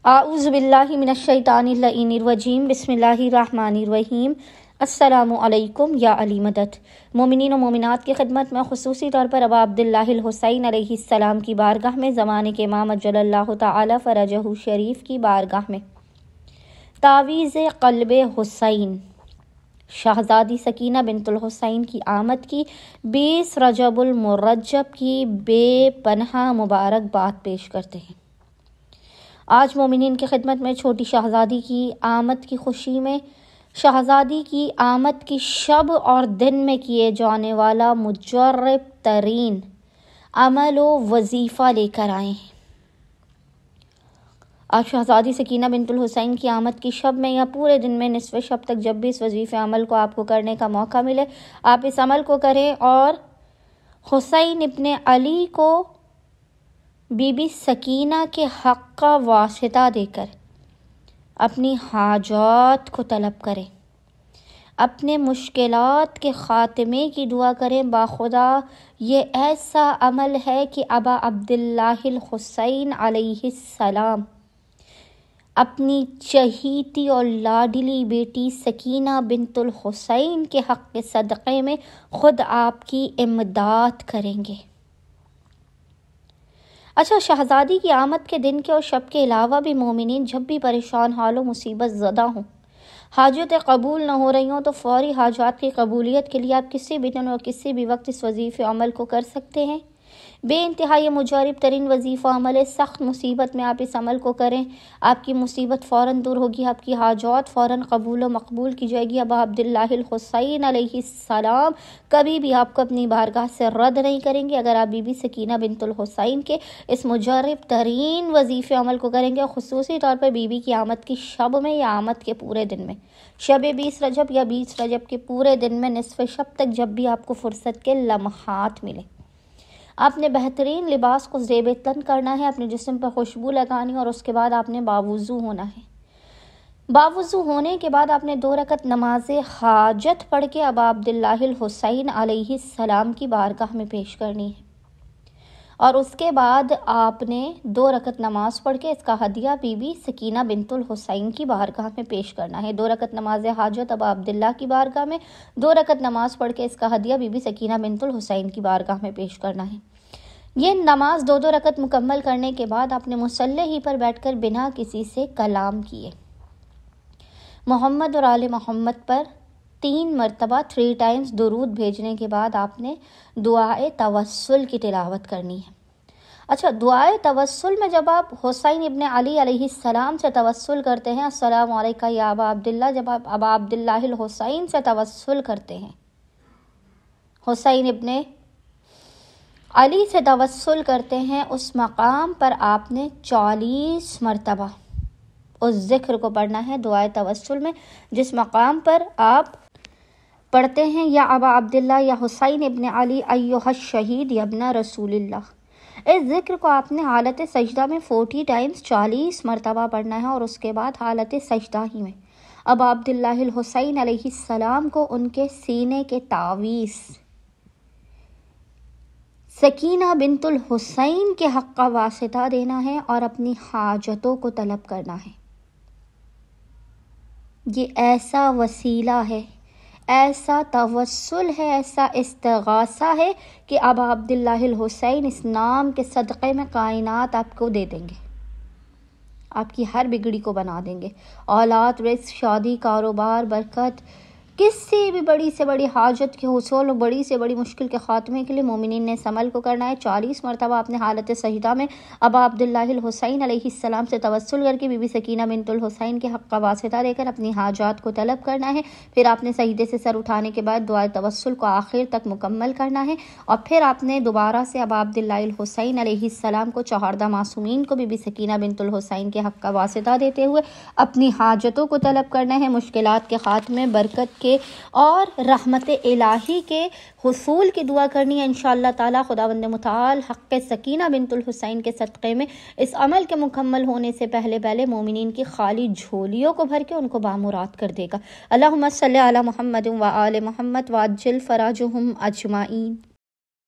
اعوذ باللہ من الشیطان اللعین الرجیم، بسم اللہ الرحمن الرحیم۔ السلام علیکم یا علی مدد۔ مومنین و مومنات کی خدمت میں خصوصی طور پر ابا عبداللہ الحسین علیہ السلام کی بارگاہ میں، زمانے کے امام اجل اللہ تعالی فرجہ شریف کی بارگاہ میں تعویذ قلب حسین شہزادی سکینہ بنت الحسین کی آمد کی 20 رجب المرجب کی بے پناہ مبارکباد پیش کرتے ہیں۔ آج مومنین کی خدمت میں چھوٹی شہزادی کی آمد کی خوشی میں شہزادی کی آمد کی شب اور دن میں کیے جانے والا مجرب ترین عمل و وظیفہ لے کر آئے ہیں۔ آپ شہزادی سکینہ بنت الحسین کی آمد کی شب میں یا پورے دن میں نصف شب تک جب بھی اس وظیفے عمل کو آپ کو کرنے کا موقع ملے، آپ اس عمل کو کریں اور حسین ابن علی کو بی بی سکینہ کے حق کا واسطہ دے کر اپنی حاجات کو طلب کریں، اپنے مشکلات کے خاتمے کی دعا کریں۔ باخدا یہ ایسا عمل ہے کہ ابا عبداللہ الحسین علیہ السلام اپنی چہیتی اور لاڈلی بیٹی سکینہ بنت الحسین کے حق کے صدقے میں خود آپ کی امداد کریں گے۔ اچھا، شہزادی کی آمد کے دن کے اور شب کے علاوہ بھی مومنین جب بھی پریشان حال و مصیبت زدہ ہوں، حاجتیں قبول نہ ہو رہی ہوں، تو فوری حاجات کی قبولیت کے لیے آپ کسی بھی دن اور کسی بھی وقت اس وظیفے عمل کو کر سکتے ہیں۔ بے انتہا یہ مجرب ترین وظیفہ عمل ہے۔ سخت مصیبت میں آپ اس عمل کو کریں، آپ کی مصیبت فوراً دور ہوگی، آپ کی حاجات فوراً قبول و مقبول کی جائے گی۔ ابا عبداللہ الحسین علیہ السلام کبھی بھی آپ کو اپنی بارگاہ سے رد نہیں کریں گے اگر آپ بی بی سکینہ بنت الحسین کے اس مجرب ترین وظیفے عمل کو کریں گے، اور خصوصی طور پر بی بی کی آمد کی شب میں یا آمد کے پورے دن میں، شب 20 رجب یا 20 رجب کے پورے دن میں نصف شب تک جب بھی آپ کو فرصت کے لمحات ملے۔ آپ نے بہترین لباس کو زیب تن کرنا ہے، اپنے جسم پر خوشبو لگانی، اور اس کے بعد آپ نے باوضو ہونا ہے۔ باوضو ہونے کے بعد آپ نے 2 رکعت نماز حاجت پڑھ کے ابا عبداللہ الحسین علیہ السلام کی بارگاہ میں پیش کرنی ہے، اور اس کے بعد آپ نے 2 رکعت نماز پڑھ کے اس کا ہدیہ بی بی سکینہ بنت الحسین کی بارگاہ میں پیش کرنا ہے۔ 2 رکعت نماز حاجت ابا عبداللہ کی بارگاہ میں، 2 رکعت نماز پڑھ کے اس کا ہدیہ بی بی سکینہ بنت الحسین کی بارگاہ میں پیش کرنا ہے۔ یہ نماز 2 رکعت مکمل کرنے کے بعد آپ نے مصلی ہی پر بیٹھ کر بنا کسی سے کلام کیے محمد اور آل محمد پر 3 مرتبہ 3 ٹائمز درود بھیجنے کے بعد آپ نے دعائے توسل کی تلاوت کرنی ہے۔ اچھا، دعائے توسل میں جب آپ حسین ابن علی علیہ السلام سے توسل کرتے ہیں، السلام علیکہ یا ابا عبداللہ، جب آپ ابا عبداللہ الحسین سے توسل کرتے ہیں، حسین ابن علی سے توسل کرتے ہیں، اس مقام پر آپ نے 40 مرتبہ اس ذکر کو پڑھنا ہے دعائے توسل میں، جس مقام پر آپ پڑھتے ہیں یا ابا عبداللہ یا حسین ابن علی ایھا الشہید یا ابن رسول اللہ۔ اس ذکر کو آپ نے حالت سجدہ میں 40 ٹائمز 40 مرتبہ پڑھنا ہے، اور اس کے بعد حالت سجدہ ہی میں ابا عبداللہ الحسین علیہ السلام کو ان کے سینے کے تعویذ سکینہ بنت الحسین کے حق کا واسطہ دینا ہے اور اپنی حاجتوں کو طلب کرنا ہے۔ یہ ایسا وسیلہ ہے، ایسا توسل ہے، ایسا استغاثہ ہے کہ ابا عبداللہ الحسین اس نام کے صدقے میں کائنات آپ کو دے دیں گے، آپ کی ہر بگڑی کو بنا دیں گے۔ اولاد، رزق، شادی، کاروبار، برکت، کسی بھی بڑی سے بڑی حاجت کے حصول اور بڑی سے بڑی مشکل کے خاتمے کے لیے مومنین نے اس عمل کو کرنا ہے۔ 40 مرتبہ آپ نے حالت سجدہ میں ابا عبداللہ الحسین علیہ السلام سے توسل کر کے بی بی سکینہ بنت الحسین کے حق کا واسطہ دے کر اپنی حاجات کو طلب کرنا ہے۔ پھر آپ نے سجدے سے سر اٹھانے کے بعد دعائے توسل کو آخر تک مکمل کرنا ہے، اور پھر آپ نے دوبارہ سے ابا عبداللہ الحسین علیہ السلام کو 14 معصومین کو بی بی سکینہ بنت الحسین کے حق کا واسطہ دیتے ہوئے اپنی حاجتوں کو طلب کرنا ہے، مشکلات کے خاتمے، برکت کے اور رحمت الہی کے حصول کی دعا کرنی ہے۔ انشاءاللہ تعالی خداوند متعال حق سکینہ بنت الحسین کے صدقے میں اس عمل کے مکمل ہونے سے پہلے مومنین کی خالی جھولیوں کو بھر کے ان کو بامراد کر دے گا۔ اللہم صلی علی محمد و آل محمد وعجل فراجہم اجمعین۔